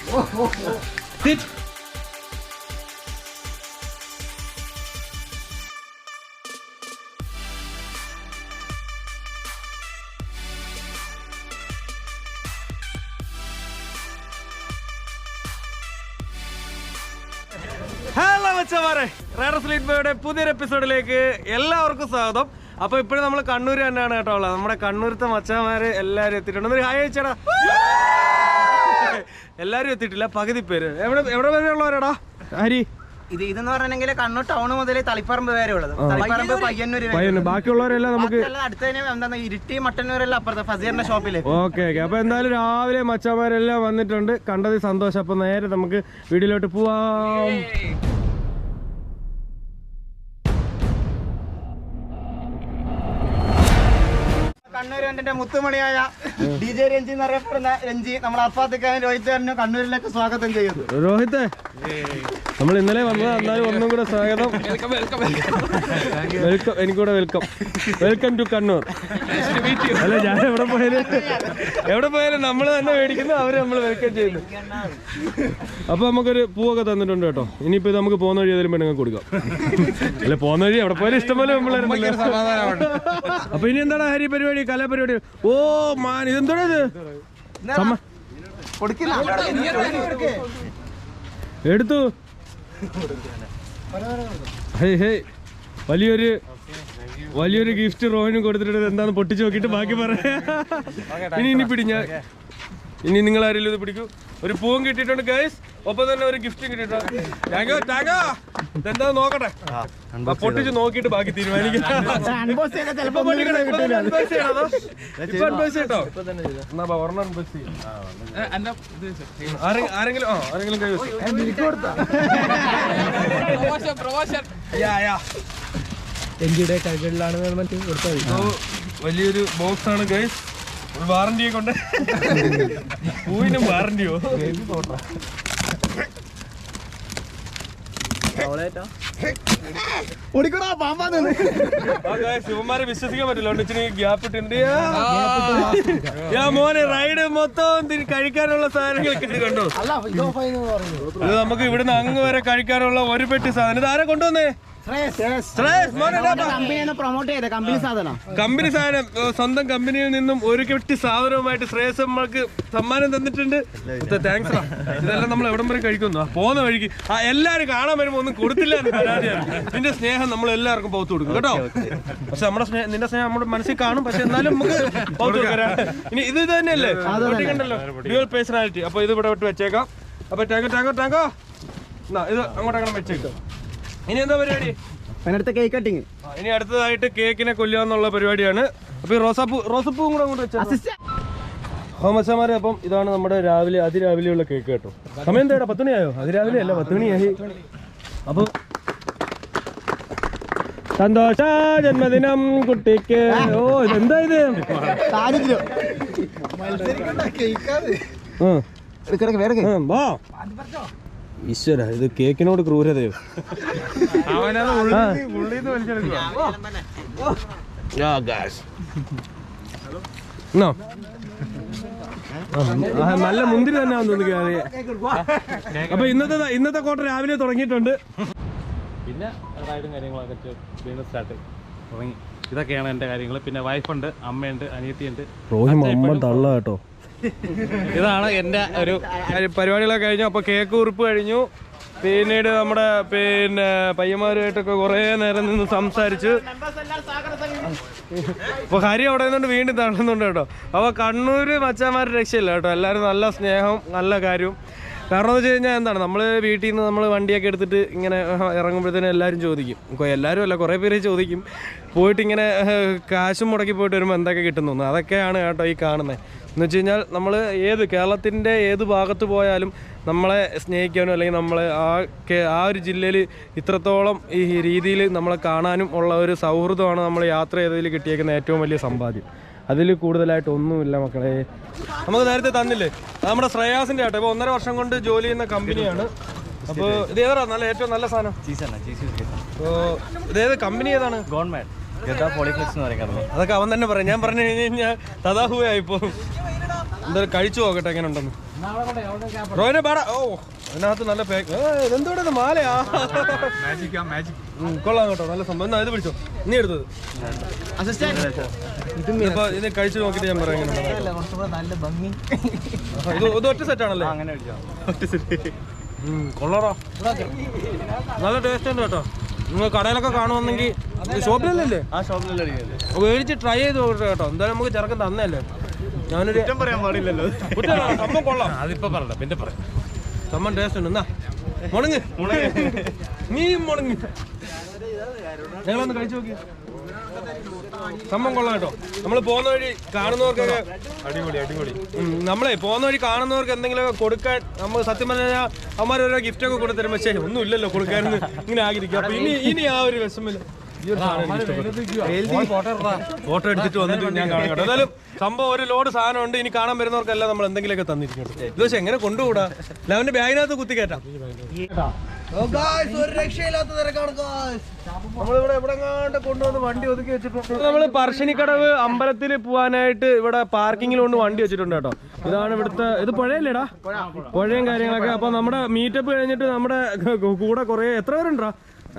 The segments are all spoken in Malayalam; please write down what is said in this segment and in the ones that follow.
Sit. ഹലോ മച്ചന്മാരെ, റൈഡർ സ്ലീറ്റ് ബോയുടെ പുതിയൊരു എപ്പിസോഡിലേക്ക് എല്ലാവർക്കും സ്വാഗതം. അപ്പൊ ഇപ്പോഴും നമ്മൾ കണ്ണൂർ തന്നെയാണ് കേട്ടോ ഉള്ളത്. നമ്മുടെ കണ്ണൂരത്തെ മച്ചന്മാര് എല്ലാരും എത്തിയിട്ടുണ്ട്. ഹായ് ചേട്ടാ. എല്ലാരും എത്തിയിട്ടില്ല, പകുതി പേര്. എവിടെ വരെ ഉള്ളവരാടാ ഹരി? ഇതെന്ന് പറഞ്ഞെങ്കിൽ കണ്ണൂർ ടൗൺ മുതൽ തളിപ്പറമ്പ് വരെ ഉള്ളത്. തളിപ്പറമ്പ് പയ്യന്നൂര്, ബാക്കിയുള്ളവരെല്ലാം നമുക്ക് അടുത്ത എന്താ ഇരിട്ടി മട്ടന്നൂരെല്ലാം അപ്പുറത്തെ ഫസീറിന്റെ ഷോപ്പില്. ഓക്കെ. അപ്പൊ എന്തായാലും രാവിലെ മച്ചന്മാരെല്ലാം വന്നിട്ടുണ്ട്, കണ്ടത് സന്തോഷം. അപ്പൊ നേരെ നമുക്ക് വീഡിയോയിലോട്ട് പോവാം. കണ്ണൂരിന്റെ മുത്തുമണിയായ DJ രഞ്ജി എന്നറിയപ്പെടുന്ന രഞ്ജി നമ്മൾ അർഫാത്തിക്കാരൻ രോഹിത് കണ്ണൂരിലേക്ക് സ്വാഗതം ചെയ്യുന്നു. രോഹിത്തെ, നമ്മൾ ഇന്നലെ വന്നത്, എന്നാലും ഒന്നും കൂടെ സ്വാഗതം. വെൽക്കം, എനിക്കൂടെ വെൽക്കം. Welcome to Kannur. അല്ല, ഞാൻ എവിടെ പോയാലും നമ്മൾ തന്നെ മേടിക്കുന്നു, അവര് നമ്മൾ വെൽക്കം ചെയ്യുന്നു. അപ്പൊ നമുക്കൊരു പൂവൊക്കെ തന്നിട്ടുണ്ട് കേട്ടോ. ഇനിയിപ്പോ നമുക്ക് പോകുന്ന വഴി ഏതെങ്കിലും പെണ്ണുങ്ങൾ കൊടുക്കാം. അല്ലെ, പോകുന്ന വഴി എവിടെ പോയാലും ഇഷ്ടംപോലെ നമ്മളായിരുന്നു. അപ്പൊ ഇനി എന്താണ് ഹരി പരിപാടി, കലാപരിപാടി? ഓ മാൻ, ഇതെന്താ ഇത്? എടുത്തു. വലിയൊരു ഗിഫ്റ്റ് റോഹിനും കൊടുത്തിട്ട് എന്താന്ന് പൊട്ടിച്ചു നോക്കിട്ട് ബാക്കി പറയാ. ഇനി പിടി, ഇനി നിങ്ങൾ ആരെങ്കിലും ഇത് പിടിക്കൂ. ഒരു പൂവും കിട്ടിയിട്ടുണ്ട് ഗൈസ്, ഒപ്പം തന്നെ ഒരു ഗിഫ്റ്റും കിട്ടിയിട്ടുണ്ട്. എന്താ നോക്കട്ടെ, പൊട്ടിച്ച് നോക്കിട്ട് ബാക്കി തീരുമാനിക്കും. ആരെങ്കിലും കൈ രഞ്ജിയുടെ കൈകളിലാണ് കൊടുത്തത്. വലിയൊരു ബോക്സ് ആണ് ഗൈസ്. വാറന്റിയെ കൊണ്ട് പൂവിനും വാറന്റിയോ? ശിവന്മാരെ വിശ്വസിക്കാൻ പറ്റില്ല, ഇച്ചിരി ഗ്യാപ്പ് ഇട്ടുണ്ട്. മോനെ റൈഡ് മൊത്തം കഴിക്കാനുള്ള സാധനങ്ങൾ കണ്ടോ? ഇത് നമുക്ക് ഇവിടുന്ന് അങ്ങ് വരെ കഴിക്കാനുള്ള ഒരു പെട്ടി സാധനം. ഇത് ആരെ കൊണ്ടുവന്നേ? കമ്പനി സാധനം, സ്വന്തം കമ്പനിയിൽ നിന്നും ഒരു കെട്ടി സാധനവുമായിട്ട് ശ്രേയസ് നമ്മൾക്ക് സമ്മാനം തന്നിട്ടുണ്ട്. താങ്ക്സ്. ഇതെല്ലാം നമ്മൾ എവിടം വരെ കഴിക്കുന്നു? പോകുന്ന വഴിക്ക് എല്ലാരും കാണാൻ വരുമ്പോ ഒന്നും കൊടുത്തില്ല എന്ന് പരാതിയാണ്. നിന്റെ സ്നേഹം നമ്മൾ എല്ലാവർക്കും പൗത്ത് കൊടുക്കും കേട്ടോ. പക്ഷെ നിന്റെ സ്നേഹം നമ്മുടെ മനസ്സിൽ കാണും, പക്ഷെ എന്നാലും നമുക്ക് പൗത്ത് കൊടുക്കാം. ഇനി ഇത് തന്നെയല്ലേ കണ്ടല്ലോ, ഡ്യുവൽ പേഴ്സണാലിറ്റി. അപ്പൊ ഇത് ഇവിടെ വിട്ട് വെച്ചേക്കാം. അപ്പൊ ടാങ്കോ ഇത് അങ്ങോട്ടങ്ങനെ വെച്ചേക്കാം. ഇനി എന്താ പരിപാടി? Cake cutting. ഇനി അടുത്തതായിട്ട് കേക്കിനെ കൊല്ലുക പരിപാടിയാണ്. അപ്പൊ ഈ റോസപ്പൂവും കൂടെ അങ്ങോട്ട് വെച്ചാൽ ഹോമച്ചമാരെ. അപ്പം ഇതാണ് നമ്മുടെ അതിരാവിലെയുള്ള കേക്ക് കേട്ടോ. സമയം എന്താ? 10 മണിയായോ? അതിരാവിലെ അല്ല, 10 മണിയായി. അപ്പൊ സന്തോഷ ജന്മദിനം കുട്ടിക്ക്. ഓ, ഇതെന്താ ഇത്? വാ ഈശ്വര, ഇത് കേക്കിനോട് ക്രൂരതയോ? നല്ല മുന്തിരി തന്നെ തോന്നുന്നു. അപ്പൊ ഇന്നത്തെ കോട്ട രാവിലെ തുടങ്ങിയിട്ടുണ്ട്. പിന്നെ റൈഡും കാര്യങ്ങളൊക്കെ വീണ്ടും സ്റ്റാർട്ട് തുടങ്ങി. ഇതൊക്കെയാണ് എൻ്റെ കാര്യങ്ങൾ. പിന്നെ വൈഫുണ്ട്, അമ്മയുണ്ട്, അനിയത്തിയുണ്ട്. അമ്മ തള്ള കേട്ടോ. ഇതാണ് എൻ്റെ ഒരു പരിപാടികളൊക്കെ കഴിഞ്ഞു. അപ്പൊ കേക്ക് കുറിപ്പ് കഴിഞ്ഞു. പിന്നീട് നമ്മുടെ പയ്യന്മാരുമായിട്ടൊക്കെ കുറെ നേരം നിന്ന് സംസാരിച്ച് അപ്പൊ ഹരി അവിടെ നിന്നുകൊണ്ട് വീണ്ടും തള്ളുന്നുണ്ട് കേട്ടോ. അപ്പൊ കണ്ണൂര് മച്ചാന്മാരുടെ രക്ഷയില്ല കേട്ടോ. എല്ലാവരും നല്ല സ്നേഹം, നല്ല കാര്യവും. കാരണം എന്ന് വെച്ച് കഴിഞ്ഞാൽ എന്താണ്, നമ്മൾ വീട്ടിൽ നിന്ന് നമ്മൾ വണ്ടിയൊക്കെ എടുത്തിട്ട് ഇങ്ങനെ ഇറങ്ങുമ്പോഴത്തേനും എല്ലാവരും ചോദിക്കും. എല്ലാവരും അല്ല, കുറേ പേര് ചോദിക്കും, പോയിട്ട് ഇങ്ങനെ കാശും മുടക്കി പോയിട്ട് വരുമ്പോൾ എന്തൊക്കെ കിട്ടുന്നു. അതൊക്കെയാണ് കേട്ടോ ഈ കാണുന്നത്. എന്ന് വെച്ച് കഴിഞ്ഞാൽ നമ്മൾ കേരളത്തിൻ്റെ ഏത് ഭാഗത്ത് പോയാലും നമ്മളെ സ്നേഹിക്കാനും അല്ലെങ്കിൽ നമ്മളെ ആ ഒരു ജില്ലയിൽ ഇത്രത്തോളം ഈ രീതിയിൽ നമ്മളെ കാണാനും ഉള്ള ഒരു സൗഹൃദമാണ് നമ്മൾ യാത്ര ചെയ്തതിൽ കിട്ടിയേക്കുന്ന ഏറ്റവും വലിയ സമ്പാദ്യം. അതിൽ കൂടുതലായിട്ട് ഒന്നുമില്ല മക്കളെ. നമുക്ക് നേരത്തെ തന്നില്ലേ, അത് നമ്മുടെ ശ്രേയാസിൻ്റെ ആട്ടോ. ഇപ്പോൾ 1.5 വർഷം കൊണ്ട് ജോലി ചെയ്യുന്ന കമ്പനിയാണ്. അപ്പോൾ ഇത് ഏതാ ഏറ്റവും നല്ല സാധനം? ഇതേത് കമ്പനി ഏതാണ്? ഗവൺമെന്റ് പോളിഫ്ലെക്സ് എന്ന് പറയുന്നത്. അതൊക്കെ അവൻ തന്നെ പറയാം. ഞാൻ പറഞ്ഞു കഴിഞ്ഞ് കഴിഞ്ഞാൽ തഥാഹുവായിപ്പോ. എന്തായാലും കഴിച്ചു നോക്കട്ടെ എങ്ങനെ ഉണ്ടെന്ന്. റോഹിനെ പാടാ. ഓ അതിനകത്ത് നല്ല പാക്ക്. ഇതെന്തോടെ മാലയാ? കൊള്ളാം കേട്ടോ, നല്ല സംഭവം. എന്നാ ഇത് പിടിച്ചോ, നീ എടുത്തത്. ഇതിപ്പോ ഇത് കഴിച്ചു നോക്കിട്ട് ഞാൻ പറയാം. ഇത് ഒറ്റ സെറ്റ് ആണല്ലേ? കൊള്ളാറോ, നല്ല ടേസ്റ്റ് ഉണ്ട് കേട്ടോ. നിങ്ങൾ കടയിലൊക്കെ കാണുമെന്നെങ്കിൽ ഷോപ്പിലല്ലേ? ആ ഷോപ്പിലല്ലേ മേടിച്ച് ട്രൈ ചെയ്ത് നോക്കട്ടെ കേട്ടോ. എന്തായാലും നമുക്ക് ചെറുക്കം തന്നല്ലേ. ഞാനൊരു പറയാൻ പാടില്ലല്ലോ. സംഭവം കൊള്ളാം. അതിപ്പോ പറയണ്ട, പിന്നെ പറയാം. സംഭവം ടേസ്റ്റ് ഉണ്ട്. എന്നാ മുണങ്ങ്, നീ മുണങ്ങ്. ഞങ്ങളൊന്ന് കഴിച്ചു നോക്കി. സംഭവം കൊള്ളാം കേട്ടോ. നമ്മൾ പോകുന്ന വഴി കാണുന്നവർക്കൊക്കെ അടിപൊളി. നമ്മളെ പോകുന്ന വഴി കാണുന്നവർക്ക് എന്തെങ്കിലുമൊക്കെ കൊടുക്കാൻ നമ്മൾ സത്യം പറഞ്ഞാൽ അമ്മമാർ ഓരോ ഗിഫ്റ്റൊക്കെ കൊടുത്തരും. പക്ഷേ ഒന്നും ഇല്ലല്ലോ കൊടുക്കാനെന്ന് ഇങ്ങനെ ആഗ്രഹിക്കും. അപ്പൊ ഇനി ആ ഒരു വിഷമില്ല. ഫോട്ടോ എടുത്തിട്ട് വന്നിട്ട് ഞാൻ കാണാം കേട്ടോ. എന്തായാലും സംഭവം ഒരു ലോഡ് സാധനം ഉണ്ട്. ഇനി കാണാൻ വരുന്നവർക്കെല്ലാം നമ്മൾ എന്തെങ്കിലുമൊക്കെ തന്നിരിക്കും. ഇത് പക്ഷെ എങ്ങനെ കൊണ്ടുകൂടാ? ലെവന്റെ ബാഗിനകത്ത് കുത്തി കയറ്റാം. ഒരു രക്ഷയില്ലാത്ത തിരക്കാണ്. നമ്മളിവിടെ എവിടെങ്ങാണ്ട് കൊണ്ടുവന്ന് വണ്ടി ഒതുക്കി വെച്ചിട്ടുണ്ട്. നമ്മള് പറശ്ശിനിക്കടവ് അമ്പലത്തിൽ പോവാനായിട്ട് ഇവിടെ പാർക്കിങ്ങിൽ കൊണ്ട് വണ്ടി വെച്ചിട്ടുണ്ട് കേട്ടോ. ഇതാണ് ഇവിടുത്തെ, ഇത് പുഴയല്ലേടാ, പുഴയും കാര്യങ്ങളൊക്കെ. അപ്പൊ നമ്മുടെ മീറ്റപ്പ് കഴിഞ്ഞിട്ട് നമ്മുടെ കൂടെ കുറെ എത്ര പേരുണ്ടാ?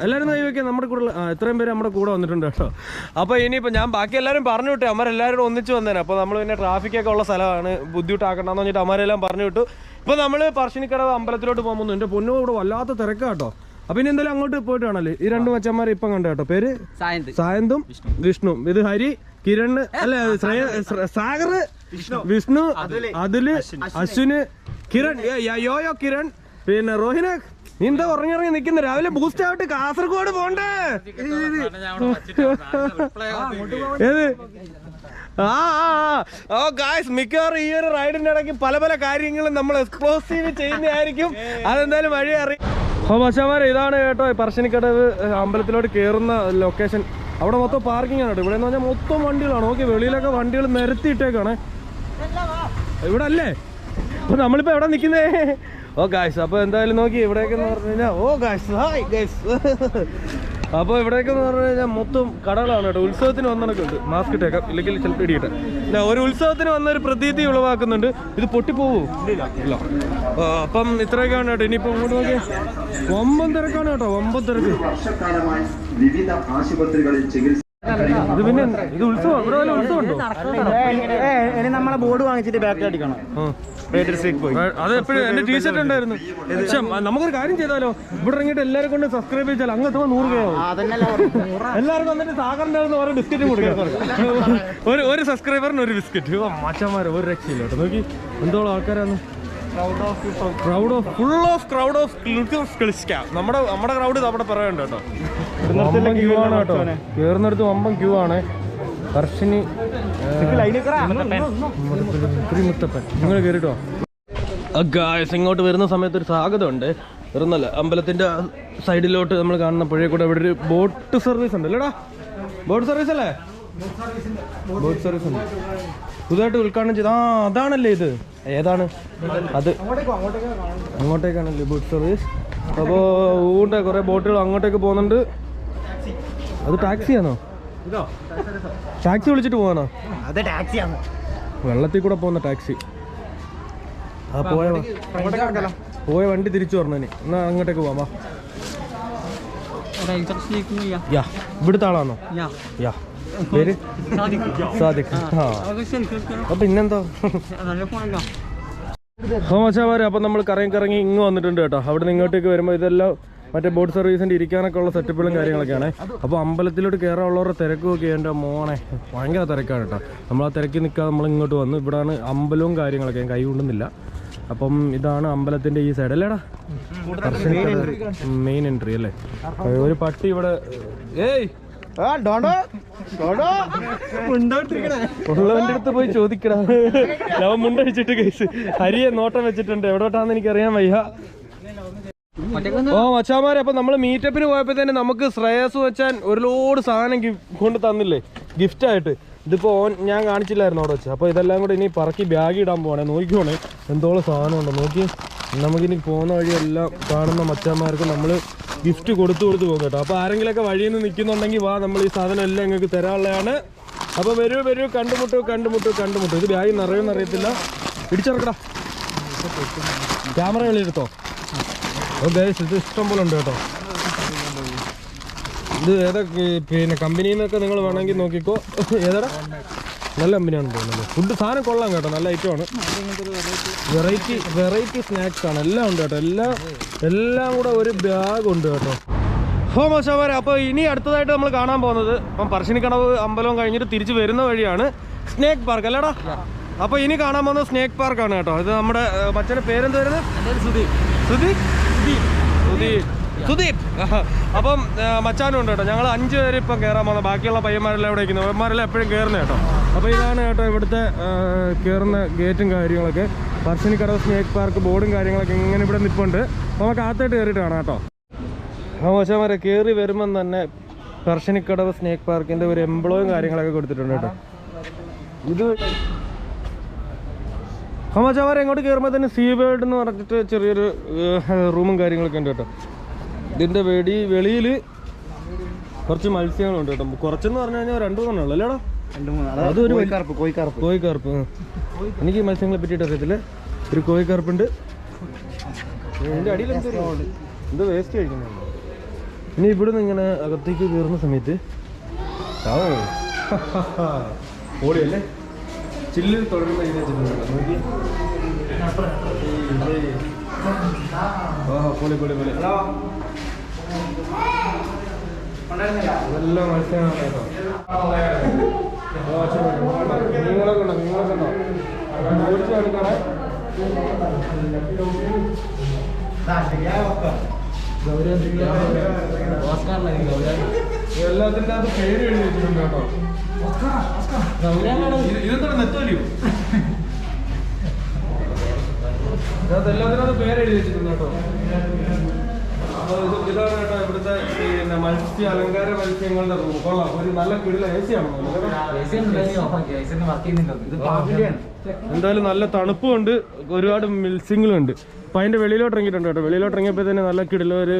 എല്ലാവരും കൈവയ്ക്കുക. നമ്മുടെ കൂടെ ഇത്രയും പേര് നമ്മുടെ കൂടെ വന്നിട്ടുണ്ട് കേട്ടോ. അപ്പോൾ ഇനിയിപ്പോൾ ഞാൻ ബാക്കി എല്ലാവരും പറഞ്ഞു വിട്ടു. അമ്മരെല്ലാവരും ഒന്നിച്ച് വന്നേനെ. അപ്പോൾ നമ്മൾ പിന്നെ ട്രാഫിക്കൊക്കെ ഉള്ള സ്ഥലമാണ്, ബുദ്ധിമുട്ടാക്കണ്ടെന്ന് പറഞ്ഞിട്ട് അമ്മരെല്ലാം പറഞ്ഞു വിട്ടു. ഇപ്പോൾ നമ്മൾ പറശ്ശിനിക്കടവ് അമ്പലത്തിലോട്ട് പോകുമ്പോൾ എൻ്റെ പൊന്നോ ഇവിടെ വല്ലാത്ത തിരക്കാ കേട്ടോ. അപ്പം ഇനി എന്തായാലും അങ്ങോട്ട് പോയിട്ട് കാണല്ലേ. ഈ രണ്ട് മച്ചന്മാർ ഇപ്പം കണ്ടു കേട്ടോ. പേര് സായന്തും വിഷ്ണു. ഇത് ഹരി, കിരൺ അല്ലേ, സാഗർ, വിഷ്ണു, അതില്, അശ്വിന്, കിരൺ, യോയോ കിരൺ, പിന്നെ റോഹിന്. നീ എന്താ ഉറങ്ങി നിൽക്കുന്ന? രാവിലെ ബൂസ്റ്റ് ആവട്ടെ, കാസർഗോഡ് പോണ്ടേ? ഏത്? ഓ ഗായ്സ്, മിക്കവാറും ഈ ഒരു റൈഡിന്റെ ഇടയ്ക്ക് പല പല കാര്യങ്ങളും നമ്മൾ എക്സ്പ്ലോസീവ് ചെയ്യുന്നതായിരിക്കും. അതെന്തായാലും വഴി അറിയാം. അപ്പോൾ മച്ചാമാരെ ഇതാണ് കേട്ടോ പറശ്ശിനിക്കടവ് അമ്പലത്തിലോട്ട് കയറുന്ന ലൊക്കേഷൻ. അവിടെ മൊത്തം പാർക്കിംഗ് ആണ് കേട്ടോ. ഇവിടെ എന്ന് പറഞ്ഞാൽ മൊത്തം വണ്ടികളാണ്. ഓക്കെ, വെളിയിലൊക്കെ വണ്ടികൾ നിരത്തിയിട്ടേക്കാണ്. ഇവിടെ അല്ലേ? അപ്പൊ നമ്മളിപ്പോ എവിടെ നിൽക്കുന്നേ? ഓ ഗായ്സ്, അപ്പോൾ എന്തായാലും നോക്കി ഇവിടേക്ക് എന്ന് പറഞ്ഞു കഴിഞ്ഞാൽ, ഓ ഗായ്സ് ഹായ് ഗായ്സ്. അപ്പോൾ ഇവിടേക്ക് എന്ന് പറഞ്ഞു കഴിഞ്ഞാൽ മൊത്തം കടകളാണ് കേട്ടോ. ഉത്സവത്തിന് വന്നതൊക്കെയുണ്ട്. മാസ്ക് ഇട്ടേക്കാം, ഇല്ലെങ്കിൽ ചിലപ്പോൾ ഇടിയിട്ടെ. ഒരു ഉത്സവത്തിന് വന്നൊരു പ്രതീതി ഉളവാക്കുന്നുണ്ട്. ഇത് പൊട്ടിപ്പോവോ? ഇല്ല. അപ്പം ഇത്രയൊക്കെയാണ് കേട്ടോ. ഇനിയിപ്പോൾ ഇങ്ങോട്ട് നോക്കിയാൽ വമ്പൻ തിരക്കാണ് കേട്ടോ, വമ്പൻ തിരക്ക്. വിവിധ ആശുപത്രികളിൽ ചികിത്സ ഇത് പിന്നെ ഇത് ഉത്സവം, ഇവിടെ വല്ല ഉത്സവം ഉണ്ടോ? ഇനി നമ്മളെ ബോർഡ് വാങ്ങിച്ചിട്ട് ബാക്കിൽ അടിക്കണം. അത് എപ്പോഴും എന്റെ ടീഷർട്ട് ഉണ്ടായിരുന്നു. പക്ഷെ നമുക്കൊരു കാര്യം ചെയ്താലോ, ഇവിടെ ഇറങ്ങിയിട്ട് എല്ലാവരും കൊണ്ട് സബ്സ്ക്രൈബ് ചെയ്താൽ അങ്ങ് എത്തുമ്പോൾ 100 രൂപയാവും. എല്ലാവർക്കും വന്നിട്ട് സാഗറിന്റെ ഓരോ ബിസ്ക്കറ്റ് കൊടുക്കാം. ഒരു സബ്സ്ക്രൈബറിന് ഒരു ബിസ്ക്കറ്റ്. മാച്ചന്മാരെ ഒരു രക്ഷയില്ല കേട്ടോ. നോക്കി എന്തോളം ആൾക്കാരാണ്. നമ്മുടെ ക്രൗഡ് ഇത് അവിടെ പറയണ്ട കേട്ടോ. ക്യൂ ആണ് കേട്ടോ. കേറുന്നിടത്ത് വമ്പം ക്യൂ ആണ്. പറശ്ശിനി മുത്തപ്പൻ നിങ്ങൾ കേറിട്ടോ. ഗായ്സ്, ഇങ്ങോട്ട് വരുന്ന സമയത്ത് ഒരു സ്വാഗതം ഉണ്ട്. വരുന്നല്ല, അമ്പലത്തിന്റെ സൈഡിലോട്ട് നമ്മൾ കാണുന്ന പുഴയെ കൂടെ ഇവിടെ ഒരു ബോട്ട് സർവീസ് ഉണ്ട് അല്ലേടാ? ബോട്ട് സർവീസ് അല്ലേ? ബോട്ട് സർവീസ് ഉണ്ട്, പുതുതായിട്ട് ഉദ്ഘാടനം ചെയ്ത്. അതാണല്ലേ ഇത്? ഏതാണ് അത്? അങ്ങോട്ടേക്കാണല്ലേ ബോട്ട് സർവീസ്. അപ്പോൾ ഊണ്ട കുറേ ബോട്ടുകൾ അങ്ങോട്ടേക്ക് പോകുന്നുണ്ട്. അത് ടാക്സിയാണോ? ടാക്സി വിളിച്ചിട്ട് പോകാനോ? അത് ടാക്സിയാണ്, വെള്ളത്തിൽ കൂടെ പോകുന്ന ടാക്സി. ആ പോയ വണ്ടി തിരിച്ചു പറഞ്ഞേ. എന്നാ അങ്ങോട്ടേക്ക് പോവാം. യാ, ഇവിടുത്തെ ആളാണോ? യാ, പേര് സാദിഖ്. അപ്പൊ പിന്നെന്തോ മച്ചാമാരെ. അപ്പം നമ്മൾ കറങ്ങി ഇങ്ങ് വന്നിട്ടുണ്ട് കേട്ടോ. അവിടെ നിന്ന് ഇങ്ങോട്ടേക്ക് വരുമ്പോൾ ഇതെല്ലാം മറ്റേ ബോട്ട് സർവീസിൻ്റെ ഇരിക്കാനൊക്കെ ഉള്ള സെറ്റപ്പുകളും കാര്യങ്ങളൊക്കെയാണ്. അപ്പോൾ അമ്പലത്തിലോട്ട് കയറാനുള്ളവരുടെ തിരക്കൊക്കെ എൻ്റെ മോനെ ഭയങ്കര തിരക്കാണ് കേട്ടോ. നമ്മൾ ആ തിരക്കി നിൽക്കാതെ നമ്മൾ ഇങ്ങോട്ട് വന്നു. ഇവിടെയാണ് അമ്പലവും കാര്യങ്ങളൊക്കെ. ഞാൻ കൈ കൊണ്ടുന്നില്ല. അപ്പം ഇതാണ് അമ്പലത്തിൻ്റെ ഈ സൈഡ് അല്ലേടാ? മെയിൻ എൻട്രി അല്ലേ? ഒരു പട്ടി ഇവിടെ ഉള്ളവന്റെ അടുത്ത് പോയി ചോദിക്കടാ. ലവൻ മുണ്ടഴിച്ചിട്ട് കേസ് ഹരിയെ നോട്ടം വെച്ചിട്ടുണ്ട്. എവിടോട്ടാന്ന് എനിക്കറിയാൻ വയ്യ. ഓ മച്ചാമാരെ, അപ്പൊ നമ്മള് മീറ്റപ്പിന് പോയപ്പോ തന്നെ നമുക്ക് ശ്രേയസ് വെച്ചാൻ ഒരു ലോഡ് സാധനം കൊണ്ട് തന്നില്ലേ ഗിഫ്റ്റ് ആയിട്ട്. ഇതിപ്പോ ഞാൻ കാണിച്ചില്ലായിരുന്നു അവിടെ വെച്ച്. അപ്പൊ ഇതെല്ലാം കൂടെ ഇനി പറക്കി ബാഗ് ഇടാൻ പോണേ. നോക്കിക്കോണേ എന്തോളം സാധനം ഉണ്ടോ നോക്കി. നമുക്കിനി പോകുന്ന വഴി എല്ലാം കാണുന്ന മച്ചാന്മാർക്ക് നമ്മൾ ഗിഫ്റ്റ് കൊടുത്തു പോകും കേട്ടോ. അപ്പോൾ ആരെങ്കിലുമൊക്കെ വഴിയിൽ നിന്ന് നിൽക്കുന്നുണ്ടെങ്കിൽ വാ, നമ്മൾ ഈ സാധനം എല്ലാം നിങ്ങൾക്ക് തരാനുള്ളതാണ്. അപ്പോൾ വരൂ കണ്ടുമുട്ടു. ഇത് ബാഗ് നിറയുമെന്ന് അറിയത്തില്ല. ഇടിച്ചിറക്കടാ. ക്യാമറ വെളിയെടുത്തോ? ഗൈസ് ഇത് ഇഷ്ടം പോലെ ഉണ്ട് കേട്ടോ. ഇത് ഏതാ പിന്നെ കമ്പനിയിൽ നിന്നൊക്കെ നിങ്ങൾ വേണമെങ്കിൽ നോക്കിക്കോ. ഏതാടാ? നല്ല കമ്പനിയാണ് തോന്നുന്നത്. ഫുഡ് സാധനം കൊള്ളാം കേട്ടോ, നല്ല ഐറ്റമാണ്. വെറൈറ്റി സ്നാക്സ് ആണ്, എല്ലാം ഉണ്ട് കേട്ടോ. എല്ലാം കൂടെ ഒരു ബാഗ് ഉണ്ട് കേട്ടോ. മോശമാരെ, അപ്പോൾ ഇനി അടുത്തതായിട്ട് നമ്മൾ കാണാൻ പോകുന്നത് ഇപ്പം പറശ്ശിനിക്കടവ് അമ്പലവും കഴിഞ്ഞിട്ട് തിരിച്ച് വരുന്ന വഴിയാണ് സ്നേക്ക് പാർക്ക് അല്ലേടാ? അപ്പോൾ ഇനി കാണാൻ പോകുന്നത് സ്നേക്ക് പാർക്കാണ് കേട്ടോ. ഇത് നമ്മുടെ മച്ചൻ്റെ പേരെന്ത് വരുന്നത്? സുദീപ്. അപ്പം മച്ചാനും ഉണ്ട് കേട്ടോ. ഞങ്ങൾ 5 പേര് ഇപ്പം കയറാൻ പോകുന്നത്. ബാക്കിയുള്ള പയ്യന്മാരെല്ലാം ഇവിടെ ഇരിക്കുന്നു. പയ്യന്മാരെല്ലാം എപ്പോഴും കയറുന്നത് കേട്ടോ. അപ്പോൾ ഇതാണ് കേട്ടോ ഇവിടുത്തെ കയറുന്ന ഗേറ്റും കാര്യങ്ങളൊക്കെ. പറശ്ശിനിക്കടവ് സ്നേക്ക് പാർക്ക് ബോർഡും കാര്യങ്ങളൊക്കെ ഇങ്ങനെ ഇവിടെ നിൽപ്പുണ്ട്. നമുക്ക് അകത്തായിട്ട് കയറിയിട്ട് കാണാം കേട്ടോ. മോശമാരെ കയറി വരുമ്പം തന്നെ പറശ്ശിനിക്കടവ് സ്നേക്ക് പാർക്കിൻ്റെ ഒരു എംബ്ലോയും കാര്യങ്ങളൊക്കെ കൊടുത്തിട്ടുണ്ട് കേട്ടോ. ഇത് മോശമാരെ എങ്ങോട്ട് കയറുമ്പോൾ തന്നെ സീ വേൾഡ് എന്ന് പറഞ്ഞിട്ട് ചെറിയൊരു റൂമും കാര്യങ്ങളൊക്കെ ഉണ്ട് കേട്ടോ. ഇതിൻ്റെ വെളിയിൽ കുറച്ച് മത്സ്യങ്ങളുണ്ട് കേട്ടോ. കുറച്ചെന്ന് പറഞ്ഞു കഴിഞ്ഞാൽ 2-3 ഉള്ളൂ അല്ലേടാ? 2-3. അതൊരു കോഴിക്കാർപ്പ്. എനിക്ക് ഈ മത്സ്യങ്ങളെ പറ്റിയിട്ട് അറിയത്തില്ല. ഒരു കോഴിക്കാർപ്പുണ്ട്. ഇതിൻ്റെ അടിയിൽ എന്തോ വേസ്റ്റ് കഴിക്കുന്നുണ്ട്. ഇനി ഇവിടുന്ന് ഇങ്ങനെ അകത്തേക്ക് കയറുന്ന സമയത്ത് ഓടിയല്ലേ ചില്ലിൽ തുടങ്ങുന്ന ഇത് വെച്ചിട്ടുണ്ട്. നോക്കി പൊളി നല്ല മത്സ്യമാണ് കേട്ടോ. മീനുകളൊക്കെ ഉണ്ടോ? ഓടിച്ചു എടുക്കണേ. എല്ലാത്തിൻ്റെ അത് പേര് എഴുതി വെച്ചിട്ടുണ്ട് കേട്ടോ. ഇതെന്താണ് നെത്തോലിയോ? അതെല്ലാത്തിനകത്ത് പേര് എഴുതി വെച്ചിട്ടുണ്ട് കേട്ടോ. അപ്പോൾ ഇതാണ് കേട്ടോ ഇവിടുത്തെ പിന്നെ മത്സ്യ അലങ്കാര മത്സ്യങ്ങളുടെ റൂം. കൊള്ളാം. ഒരു നല്ല കിടില AC ആണോ? എന്തായാലും നല്ല തണുപ്പുമുണ്ട്, ഒരുപാട് മിൽസിങ്ങളുണ്ട്. അപ്പം അതിൻ്റെ വെളിയിലോട്ട് ഇറങ്ങിയിട്ടുണ്ട് കേട്ടോ. വെളിയിലോട്ട് ഇറങ്ങിയപ്പോൾ തന്നെ നല്ല കിടില ഒരു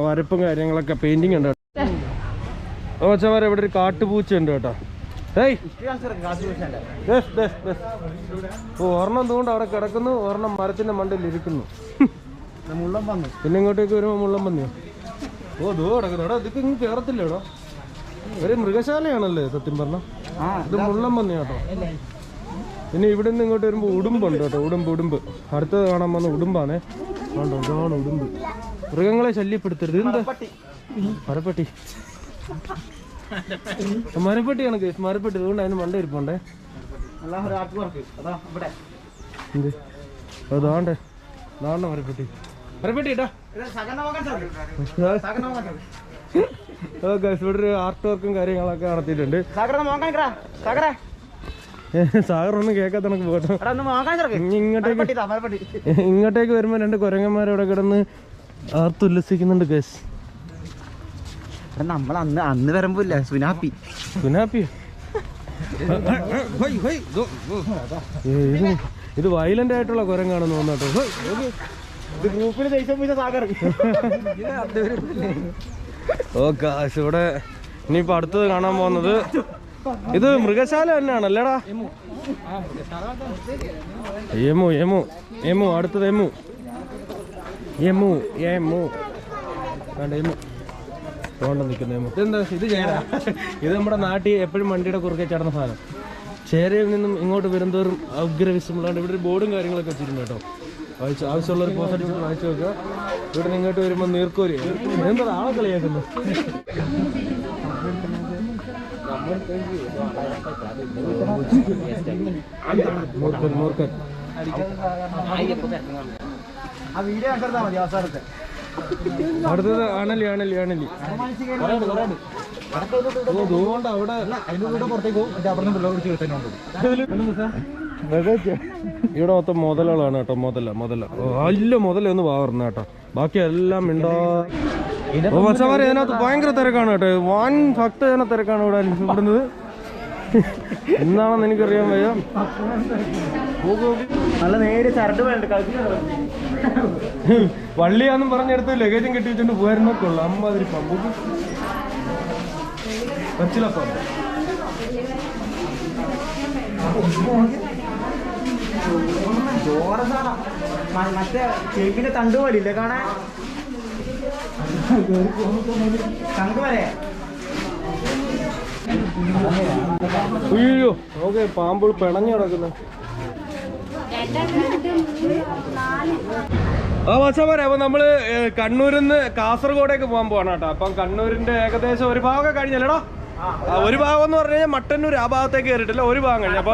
വരപ്പും കാര്യങ്ങളൊക്കെ പെയിൻറ്റിങ് ഉണ്ട് കേട്ടോ. ഓച്ചമാരെ ഇവിടെ ഒരു കാട്ടുപൂച്ച ഉണ്ട് കേട്ടോ. ഒരെണ്ണം തോണ്ട് അവിടെ കിടക്കുന്നു, ഒരെണ്ണം മരത്തിന്റെ മണ്ടയിൽ ഇരിക്കുന്നു. പിന്നെ ഇങ്ങോട്ടേക്ക് വരുമ്പോ മുള്ളം പന്നിയോ? ദോ കിടക്കുന്നു. എടാ ഇതൊക്കെ ഇങ്ങ് കേറത്തില്ലേടോ? ഒരു മൃഗശാലയാണല്ലേ സത്യം പറഞ്ഞ. ഇത് മുള്ളം പന്നി കേട്ടോ. പിന്നെ ഇവിടെ നിന്ന് ഇങ്ങോട്ട് വരുമ്പോ ഉടുമ്പുണ്ട് കേട്ടോ. ഉടുമ്പ് അടുത്തത് കാണാൻ വന്ന ഉടുമ്പാണേ. ഇതാണ് ഉടുമ്പ്. മൃഗങ്ങളെ ശല്യപ്പെടുത്തരുത്. എന്താ മരപ്പെട്ടിയാണ് കേസ്. മരപ്പെട്ടി അതുകൊണ്ട് അതിന് മണ്ട ഇരിപ്പുണ്ടേ. അതാണ്ടേ മരപ്പെട്ടി ഇട്ടാ. ഇവിടെ ഒരു ആർട്ട് വർക്കും കാര്യങ്ങളൊക്കെ നടത്തിയിട്ടുണ്ട്. സാഗറൊന്നും കേൾക്കാത്ത കണക്ക് പോകട്ടെ. ഇങ്ങോട്ടേക്ക് വരുമ്പോ 2 കുരങ്ങന്മാരവിടെ കിടന്ന് ആർത്തുല്ലസിക്കുന്നുണ്ട് കേസ്. നമ്മൾ അന്ന് വരുമ്പോ ഇല്ല സുനാപ്പി ഇത് വയലന്റ് ആയിട്ടുള്ള കുരങ്ങാണെന്ന് തോന്നട്ടോ. ഇവിടെ ഇനിയിപ്പോ അടുത്തത് കാണാൻ പോകുന്നത് ഇത് മൃഗശാല തന്നെയാണ് അല്ലേടാ? എമു അടുത്തത് എമു നിൽക്കുന്ന ഇതെന്താ? ഇത് ചേരാ. ഇത് നമ്മുടെ നാട്ടിൽ എപ്പോഴും വണ്ടിയുടെ കുറുകെ ചടന്ന സാധനം. ചേരയിൽ നിന്നും ഇങ്ങോട്ട് വരുന്നതോറും ഉഗ്രവിസമുള്ളതുകൊണ്ട് ഇവിടെ ഒരു ബോർഡും കാര്യങ്ങളൊക്കെ വെച്ചിട്ടുണ്ട് കേട്ടോ. ആവശ്യമുള്ളവർ പോസ്റ്റ് അടിച്ചിട്ട് വായിച്ചു നോക്കുക. ഇവിടെ നിന്ന് ഇങ്ങോട്ട് വരുമ്പോൾ നീർക്കോലി. എന്താ ആളെ കളിയാക്കുന്നു? മൂർക്കൻ അടുത്തത് അണലി അതുകൊണ്ട് അവിടെ ഇവിടെ മൊത്തം മുതലുകളാണ് കേട്ടോ. മുതല മുതലൊന്ന് വാർന്ന കേട്ടോ. ബാക്കി എല്ലാം മിണ്ടാ. മച്ചമാരെ ഇതിനകത്ത് ഭയങ്കര തിരക്കാണ് കേട്ടോ. വൻ ഭക്തജന തിരക്കാണ് ഇവിടെ അനുഭവപ്പെടുന്നത്. എന്താണെന്ന് എനിക്കറിയാൻ വയ്യ. നല്ല നേരെ ചരട് വേണ്ട വള്ളിയാന്നും പറഞ്ഞെടുത്ത് ലഗേജും കെട്ടി വെച്ചോണ്ട് പോയിരുന്നൊക്കെ ഉള്ളു. അമ്മാതിരി പമ്പുക്ക് പച്ചിലപ്പം. മറ്റേ ചെവിന്റെ തണ്ട് പോലില്ലേ കാണാൻ തങ്ക് വരെ. അയ്യോ നോക്കെ പാമ്പ് പിണഞ്ഞു കിടക്കുന്നു. ആ മച്ചാമാരെ, അപ്പൊ നമ്മള് കണ്ണൂരിൽ നിന്ന് കാസർഗോഡേക്ക് പോകാൻ പോവാണ് കേട്ടോ. അപ്പം കണ്ണൂരിന്റെ ഏകദേശം ഒരു ഭാഗമൊക്കെ കഴിഞ്ഞല്ലേടാ? ഒരു ഭാഗം എന്ന് പറഞ്ഞു കഴിഞ്ഞാൽ മട്ടന്നൂർ ആ ഭാഗത്തേക്ക് കയറിയിട്ടില്ല, ഒരു ഭാഗം കഴിഞ്ഞു. അപ്പൊ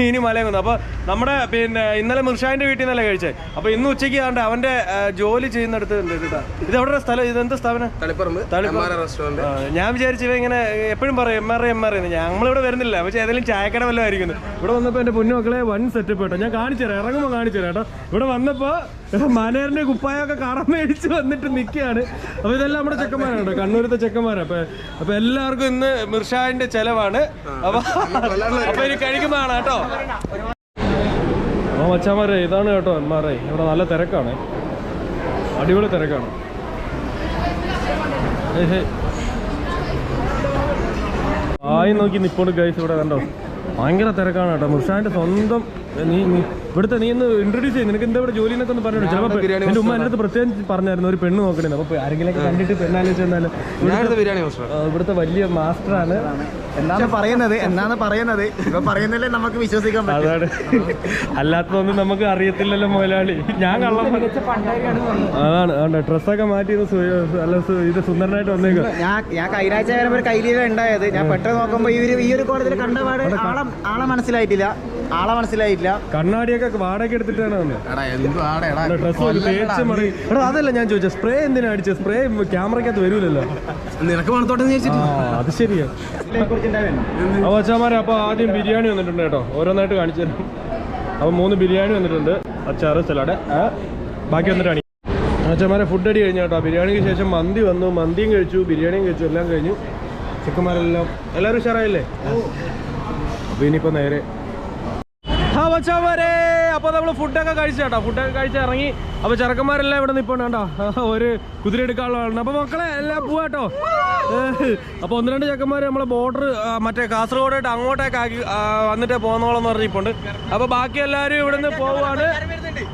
ഇനി മലയും കുന്നു. അപ്പൊ നമ്മുടെ പിന്നെ ഇന്നലെ മിർഷാന്റെ വീട്ടിൽ നിന്നല്ലേ കഴിച്ചേ. അപ്പൊ ഇന്ന് ഉച്ചയ്ക്ക് കണ്ട അവന്റെ ജോലി ചെയ്യുന്നിടത്ത് ഉണ്ട് കേട്ടോ. ഇത് എവിടെ സ്ഥലം? ഇതെന്ത് സ്ഥാപനം? ഞാൻ വിചാരിച്ചു ഇങ്ങനെ എപ്പോഴും പറയും MRA ഞങ്ങളിവിടെ വരുന്നില്ല, പക്ഷെ ഏതെങ്കിലും ചായക്കട വല്ലതും ആയിരിക്കുന്നു. ഇവിടെ വന്നപ്പോ എന്റെ പൊന്നു മക്കളെ വൻ സെറ്റപ്പ് കേട്ടോ. ഞാൻ കാണിച്ചു തരാം, ഇറങ്ങുമ്പോൾ കാണിച്ചു തരാം കേട്ടോ. ഇവിടെ വന്നപ്പോ മനേറിന്റെ കുപ്പായൊക്കെ കടം മേടിച്ച് വന്നിട്ട് നിൽക്കുകയാണ്. അപ്പൊ ഇതെല്ലാം നമ്മുടെ ചെക്കന്മാരാണ് കേട്ടോ, കണ്ണൂരത്തെ ചെക്കന്മാരാണ്. അപ്പൊ എല്ലാവർക്കും ഇന്ന് മിർഷാന്റെ ചെലവാണ്. അപ്പൊ ഇനി കഴിക്കുന്നതാണ് കേട്ടോ. ആ മച്ചാമാരെ, ഇതാണ് കേട്ടോ MRA. ഇവിടെ നല്ല തിരക്കാണ്, അടിപൊളി തിരക്കാണ്. ആയി നോക്കി നിപ്പോണ്ട് ഗൈസ്. ഇവിടെ കണ്ടോ ഭയങ്കര തിരക്കാണ് കേട്ടോ. മിർഷാന്റെ സ്വന്തം നീ ഇവിടുത്തെ നീ ഒന്ന് ഇൻട്രൊഡ്യൂസ് ചെയ്യും. നിനക്ക് എന്താ ഇവിടെ ജോലി എന്നൊക്കെ ഒന്ന് പറഞ്ഞു. ചിലപ്പോൾ എന്റെ ഉമ്മ എൻ്റെ അടുത്ത് പ്രത്യേകം പറഞ്ഞായിരുന്നു ഒരു പെണ്ണ് നോക്കണേ. അപ്പൊ ആരെങ്കിലും കണ്ടിട്ട് പെണ്ണാലോചിച്ച് വന്നാലും ഇവിടുത്തെ വലിയ മാസ്റ്ററാണ് എന്നാണ് പറയുന്നത്. ഇപ്പൊ പറയുന്നില്ലേ നമുക്ക് വിശ്വസിക്കാൻ പറ്റും. അതാണ്, അല്ലാത്തതൊന്നും നമുക്ക് അറിയത്തില്ലല്ലോ മുതലാളി. ഞാൻ കള്ളം അതാണ് ഡ്രസ്സൊക്കെ മാറ്റി നല്ല ഇത് സുന്ദരനായിട്ട് വന്നേക്കും. ഞാൻ കഴിഞ്ഞാഴ്ച വരുമ്പോൾ ഒരു കയ്യിലീല ഉണ്ടായത്. ഞാൻ പെട്ടെന്ന് നോക്കുമ്പോ ഈ ഒരു കോളേജിൽ കണ്ടപാട് ആളെ മനസ്സിലായിട്ടില്ല. കണ്ണാടിയൊക്കെ വാടക എടുത്തിട്ടാണ് ഡ്രസ് തേച്ച് മറി. എടാ അതല്ല ഞാൻ ചോദിച്ചത്, സ്പ്രേ എന്തിനാ അടിച്ചത്? സ്പ്രേ ക്യാമറക്കകത്ത് വരൂലല്ലോ. നിനക്ക് മണത്തോട്ടെ. അത് ശരിയാ. അപ്പൊ അച്ഛന്മാരെ, അപ്പൊ ആദ്യം ബിരിയാണി വന്നിട്ടുണ്ട് കേട്ടോ. ഓരോന്നായിട്ട് കാണിച്ചു തരാം. അപ്പൊ 3 ബിരിയാണി വന്നിട്ടുണ്ട്, അച്ചാറ്, സലാഡ്. ബാക്കി വന്നിട്ടാണ് അച്ഛന്മാരെ ഫുഡ് അടി കഴിഞ്ഞു കേട്ടോ. ബിരിയാണിക്ക് ശേഷം മന്തി വന്നു, മന്തിയും കഴിച്ചു, ബിരിയാണിയും കഴിച്ചു, എല്ലാം കഴിഞ്ഞു. എല്ലാവരും ഉഷാറായില്ലേ? അപ്പൊ ഇനിയിപ്പോ നേരെ മച്ചാമാരെ, അപ്പൊ നമ്മള് ഫുഡൊക്കെ കഴിച്ചു കേട്ടോ. ഫുഡൊക്കെ കഴിച്ച് ഇറങ്ങി. അപ്പൊ ചെറുക്കന്മാരെല്ലാം ഇവിടെ നിൽപ്പുണ്ട് കേട്ടോ. ഒരു കുതിര എടുക്കാനുള്ള ആളുണ്ട്. അപ്പൊ മക്കളെ എല്ലാം പോവാട്ടോ. അപ്പൊ 1-2 ചെക്കന്മാർ നമ്മളെ ബോർഡർ മറ്റേ കാസർഗോഡായിട്ട് അങ്ങോട്ടേക്ക് ആക്കി വന്നിട്ട് പോകുന്നോളെന്ന് പറഞ്ഞിട്ടുണ്ട്. അപ്പൊ ബാക്കി എല്ലാവരും ഇവിടെ നിന്ന് പോവാണ്.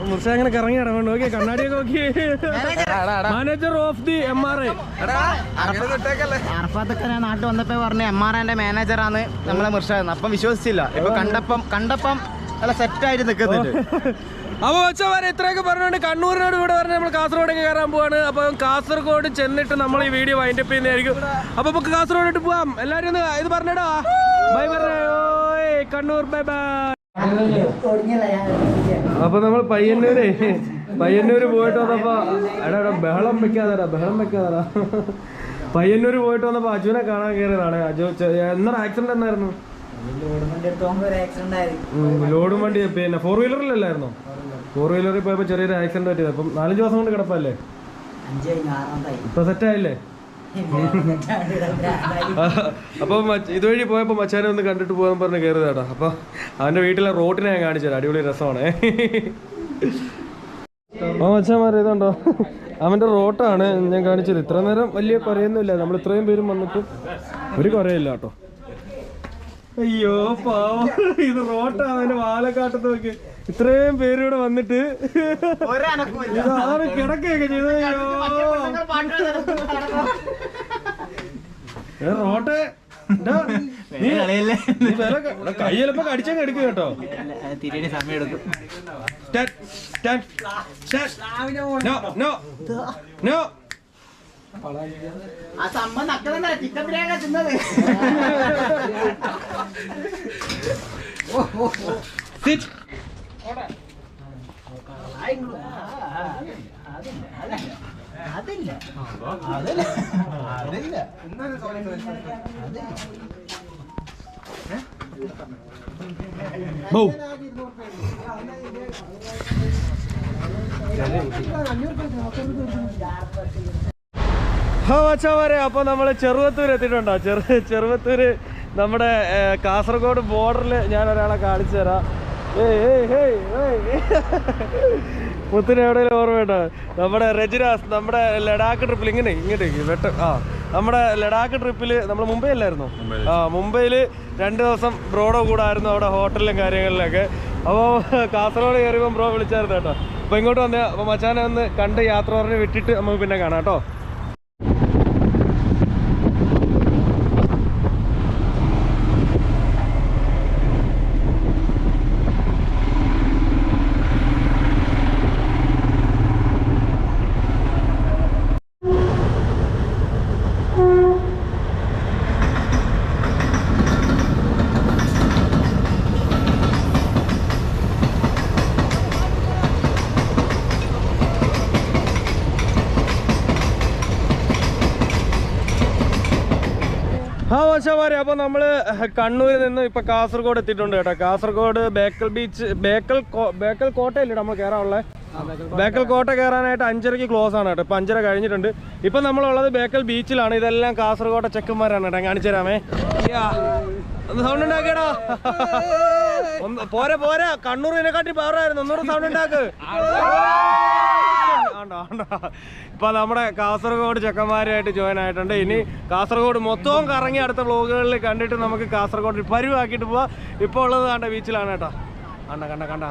മുർഷ അങ്ങനെ കറങ്ങി ഇറങ്ങുന്നുണ്ട്. നോക്കിയേ കണ്ണാടിയൊക്കെ നോക്കി. Manager of the MRA. അർഫാത്തൊക്കെ ഞാൻ നാട്ടിൽ വന്നപ്പോ പറഞ്ഞ MRAന്റെ മാനേജറാണ് നമ്മളെ മുർഷ. അപ്പം വിശ്വസിച്ചില്ല. ഇപ്പൊ കണ്ടപ്പം നല്ല സെറ്റായിട്ട് നിൽക്കുന്നുണ്ട്. അപ്പൊ വെച്ചവരെ ഇത്രയൊക്കെ പറഞ്ഞുകൊണ്ട് കണ്ണൂരിനോട് ഇവിടെ പറഞ്ഞ് നമ്മൾ കാസർഗോഡേക്ക് കയറാൻ പോവാണ്. അപ്പൊ കാസർഗോഡ് ചെന്നിട്ട് നമ്മൾ ഈ വീഡിയോ വൈൻഡ് അപ്പ് ചെയ്യുന്നതായിരിക്കും. അപ്പൊ നമുക്ക് കാസർഗോഡോട്ട് പോവാം. എല്ലാവരും ഒന്ന് ഇത് പറഞ്ഞടാ, ബൈ പറഞ്ഞേ. Kannur bye bye. അപ്പൊ നമ്മൾ പയ്യന്നൂര് പോയിട്ട് വന്നപ്പോ എടാ ബഹളം വെക്കാതാ പയ്യന്നൂര് പോയിട്ട് വന്നപ്പോ അജുനെ കാണാൻ കയറിയതാണ്. അജു എന്നൊരു ആക്സിഡന്റ് എന്നായിരുന്നു? ലോഡും വണ്ടി പിന്നെ 4-വീലറിലല്ലായിരുന്നോ? 4-വീലറിൽ പോയപ്പോ ചെറിയൊരു ആക്സിഡന്റ് പറ്റിയത്. അപ്പം 4-5 ദിവസം കൊണ്ട് കിടപ്പല്ലേ? ഇപ്പൊ സെറ്റായില്ലേ? അപ്പൊ ഇതുവഴി പോയപ്പോ മച്ചാനെ ഒന്ന് കണ്ടിട്ട് പോകാൻ പറഞ്ഞ് കയറിയതാട്ടോ. അപ്പൊ അവന്റെ വീട്ടിലെ റോട്ടിനെ ഞാൻ കാണിച്ചു തരാം, അടിപൊളി രസമാണ്. മച്ചാമാരെ ഇതുണ്ടോ അവന്റെ റോട്ടാണ് ഞാൻ കാണിച്ചത്. ഇത്ര നേരം വലിയ കുറയൊന്നുമില്ല, നമ്മൾ ഇത്രയും പേരും വന്നിട്ട് ഒരു കുറയില്ല കേട്ടോ. അയ്യോ പാവം, ഇത് റോട്ടാണ്. അവന്റെ വാലക്കാട്ടത്ത് നോക്കി ഇത്രയും പേരിവിടെ വന്നിട്ട് ഇതാണ് കിടക്കുകയൊക്കെ ചെയ്തത്. റോട്ട് കൈ ചിലപ്പോ കടിച്ചങ്ങ് എടുക്കും കേട്ടോ. സമയം എടുക്കും. ആ സംഭവം നക്കലല്ല, ചിക്കൻ ബിരിയാണി തിന്നത്. മച്ചാമാരെ, അപ്പൊ നമ്മള് ചെറുവത്തൂർ എത്തിയിട്ടുണ്ടോ? ചെറുവത്തൂര് നമ്മുടെ കാസർഗോഡ് ബോർഡറിൽ ഞാൻ ഒരാളെ കാണിച്ചു തരാം. മുത്തിന് എവിടെയെങ്കിലും ഓർമ്മ കേട്ടോ? നമ്മുടെ രജുരാസ് നമ്മുടെ ലഡാക്ക് ട്രിപ്പിൽ ഇങ്ങോട്ട് നമ്മുടെ ലഡാക്ക് ട്രിപ്പിൽ നമ്മൾ മുംബൈ അല്ലായിരുന്നു? മുംബൈയിൽ 2 ദിവസം ബ്രോഡോ കൂടായിരുന്നു അവിടെ ഹോട്ടലിലും കാര്യങ്ങളിലൊക്കെ. അപ്പോൾ കാസർഗോഡ് കയറിയപ്പോൾ ബ്രോ വിളിച്ചായിരുന്നു കേട്ടോ. അപ്പോൾ ഇങ്ങോട്ട് വന്നേ. അപ്പോൾ മച്ചാനെ ഒന്ന് കണ്ട് യാത്ര പറഞ്ഞ് വിട്ടിട്ട് നമുക്ക് പിന്നെ കാണാം കേട്ടോ. ആ മച്ചാമാരെ, അപ്പോൾ നമ്മൾ കണ്ണൂരിൽ നിന്ന് ഇപ്പോൾ കാസർഗോഡ് എത്തിയിട്ടുണ്ട് കേട്ടോ. കാസർഗോഡ് ബേക്കൽ ബീച്ച്, ബേക്കൽ കോട്ടയല്ലേ നമ്മൾ കയറാനുള്ളത്. ബേക്കൽ കോട്ട കയറാനായിട്ട് 5:30 ക്ലോസ് ആണ് കേട്ടോ. ഇപ്പം 5:30 കഴിഞ്ഞിട്ടുണ്ട്. ഇപ്പം നമ്മളുള്ളത് ബേക്കൽ ബീച്ചിലാണ്. ഇതെല്ലാം കാസർഗോഡ് ചെക്കന്മാരാണ് കേട്ടോ. കാണിച്ചു തരാമേ. ഒന്ന് സൗണ്ട് ഉണ്ടാക്കിയടാ. ഒന്ന് പോരാ പോരാ, കണ്ണൂരിനെക്കാട്ടി പവറായിരുന്നു. ഒന്നുകൂടെ സൗണ്ട് ഉണ്ടാക്ക്. ഇപ്പൊ നമ്മുടെ കാസർഗോഡ് ചെക്കന്മാരുമായിട്ട് ജോയിൻ ആയിട്ടുണ്ട്. ഇനി കാസർഗോഡ് മൊത്തവും കറങ്ങി അടുത്ത വ്ളോഗുകളിൽ കണ്ടിട്ട് നമുക്ക് കാസർഗോഡ് പരുവാക്കിയിട്ട് പോവാം. ഇപ്പോൾ ഉള്ളത് കണ്ട ബീച്ചിലാണ് കേട്ടോ. കണ്ട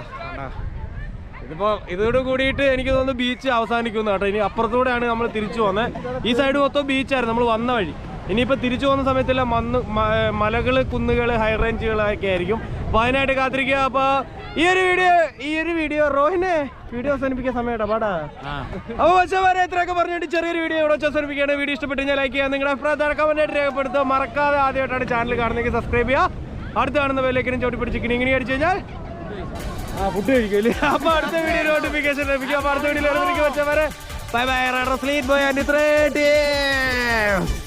ഇതിപ്പോൾ ഇതോട് കൂടിയിട്ട് എനിക്ക് തോന്നുന്നു ബീച്ച് അവസാനിക്കുന്നു കേട്ടോ. ഇനി അപ്പുറത്തൂടെയാണ് നമ്മൾ തിരിച്ചു പോകുന്നത്. ഈ സൈഡ് മൊത്തം ബീച്ചായിരുന്നു നമ്മൾ വന്ന വഴി. ഇനിയിപ്പോൾ തിരിച്ചു പോകുന്ന സമയത്തെല്ലാം മലകൾ, കുന്നുകൾ, ഹൈ റേഞ്ചുകളൊക്കെ ആയിരിക്കും. അപ്പോൾ അതിനായിട്ട് കാത്തിരിക്കുക. അപ്പോൾ ഈ ഒരു വീഡിയോ റോഹിനെ വീഡിയോ അവസാനിപ്പിക്കാൻ സമയമായിട്ടാ പാടാ. അപ്പോൾ വരെ എത്രയൊക്കെ പറഞ്ഞിട്ട് ചെറിയൊരു വീഡിയോ ഇവിടെ അവസാനിപ്പിക്കുകയാണ്. വീഡിയോ ഇഷ്ടപ്പെട്ട് ഞാൻ ലൈക്ക് ചെയ്യാം. നിങ്ങളുടെ അഭിപ്രായം കമന്റായിട്ട് രേഖപ്പെടുത്തുക. മറക്കാതെ ആദ്യമായിട്ടാണ് ചാനൽ കാണുന്നെങ്കിൽ സബ്സ്ക്രൈബ് ചെയ്യുക. അടുത്ത് കാണുന്ന ബെല്ലേക്കിനും ചവിട്ടി പിടിച്ചിരിക്കും. ഇങ്ങനെ അടിച്ചു കഴിഞ്ഞാൽ ഫുഡ് കഴിക്കില്ലേ. അപ്പോൾ അടുത്ത വീഡിയോ നോട്ടിഫിക്കേഷൻ ലഭിക്കും. അപ്പോൾ അടുത്ത വീഡിയോ വെച്ചവരെ bye bye. Red sleet boy and 3